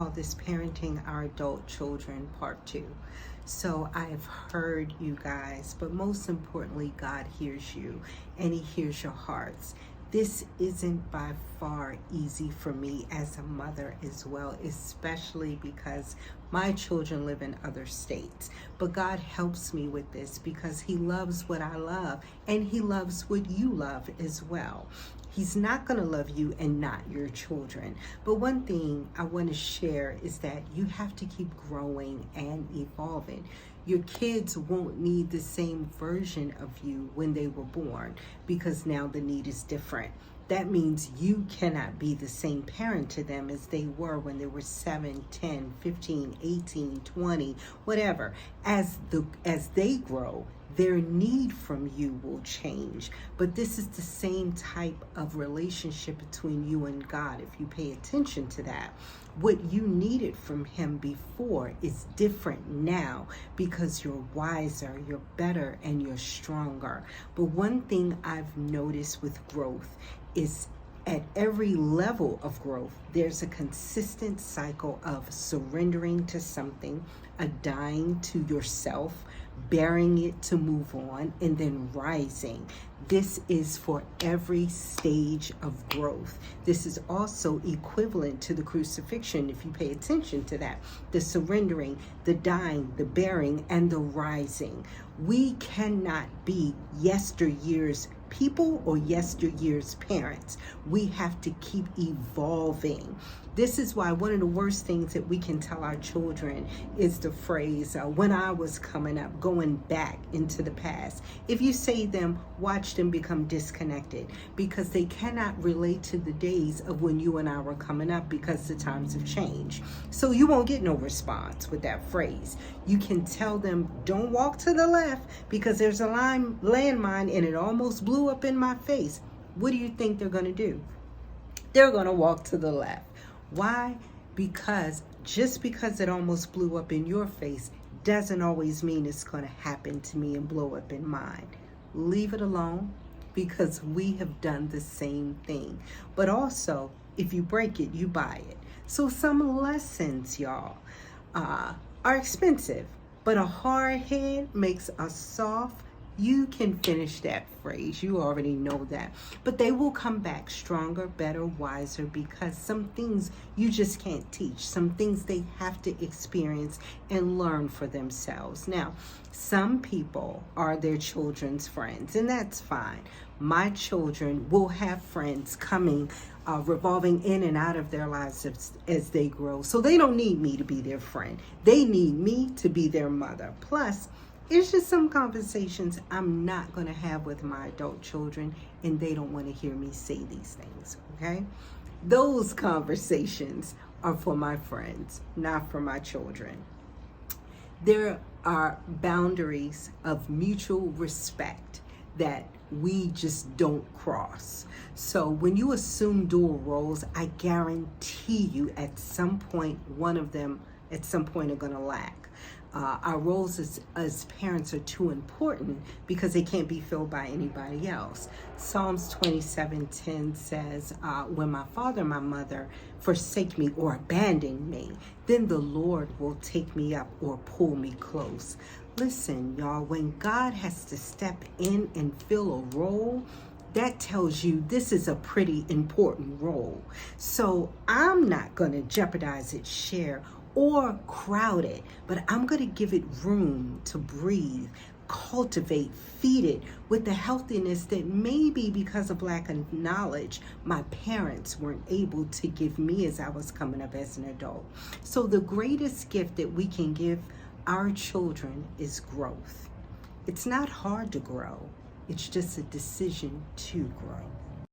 Call this Parenting Our Adult Children Part 2. So I've heard you guys, but most importantly, God hears you and He hears your hearts. This isn't by far easy for me as a mother as well, especially because my children live in other states. But God helps me with this because He loves what I love and He loves what you love as well. He's not going to love you and not your children. But one thing I want to share is that you have to keep growing and evolving. Your kids won't need the same version of you when they were born because now the need is different. That means you cannot be the same parent to them as they were when they were 7, 10, 15, 18, 20, whatever. As they grow, their need from you will change. But this is the same type of relationship between you and God. If you pay attention to that, what you needed from Him before is different now because you're wiser, you're better, and you're stronger. But one thing I've noticed with growth is at every level of growth, there's a consistent cycle of surrendering to something, a dying to yourself, bearing it to move on, and then rising. This is for every stage of growth. This is also equivalent to the crucifixion if you pay attention to that. The surrendering, the dying, the bearing, and the rising. We cannot be yesteryear's people or yesteryear's parents. We have to keep evolving. This is why one of the worst things that we can tell our children is the phrase, when I was coming up, going back into the past. If you say them, watch them become disconnected because they cannot relate to the days of when you and I were coming up because the times have changed. So you won't get no response with that phrase. You can tell them, don't walk to the left because there's a landmine and it almost blew up in my face. What do you think they're going to do? They're going to walk to the left. Why? Because just because it almost blew up in your face doesn't always mean it's going to happen to me and blow up in mine. Leave it alone because we have done the same thing. But also, if you break it, you buy it. So some lessons, y'all, are expensive, but a hard head makes us soft. You can finish that phrase. You already know that. But they will come back stronger, better, wiser because some things you just can't teach. Some things they have to experience and learn for themselves. Now, some people are their children's friends, and that's fine. My children will have friends coming, revolving in and out of their lives as they grow. So they don't need me to be their friend. They need me to be their mother. Plus, it's just some conversations I'm not going to have with my adult children, and they don't want to hear me say these things, okay? Those conversations are for my friends, not for my children. There are boundaries of mutual respect that we just don't cross. So when you assume dual roles, I guarantee you at some point, one of them at some point are going to lack. Our roles as parents are too important because they can't be filled by anybody else. Psalms 27:10 says, when my father and my mother forsake me or abandon me, then the Lord will take me up or pull me close. Listen, y'all, when God has to step in and fill a role, that tells you this is a pretty important role. So I'm not going to jeopardize its share or crowd it, but I'm going to give it room to breathe, cultivate, feed it with the healthiness that maybe because of lack of knowledge, my parents weren't able to give me as I was coming up as an adult. So the greatest gift that we can give our children is growth. It's not hard to grow. It's just a decision to grow.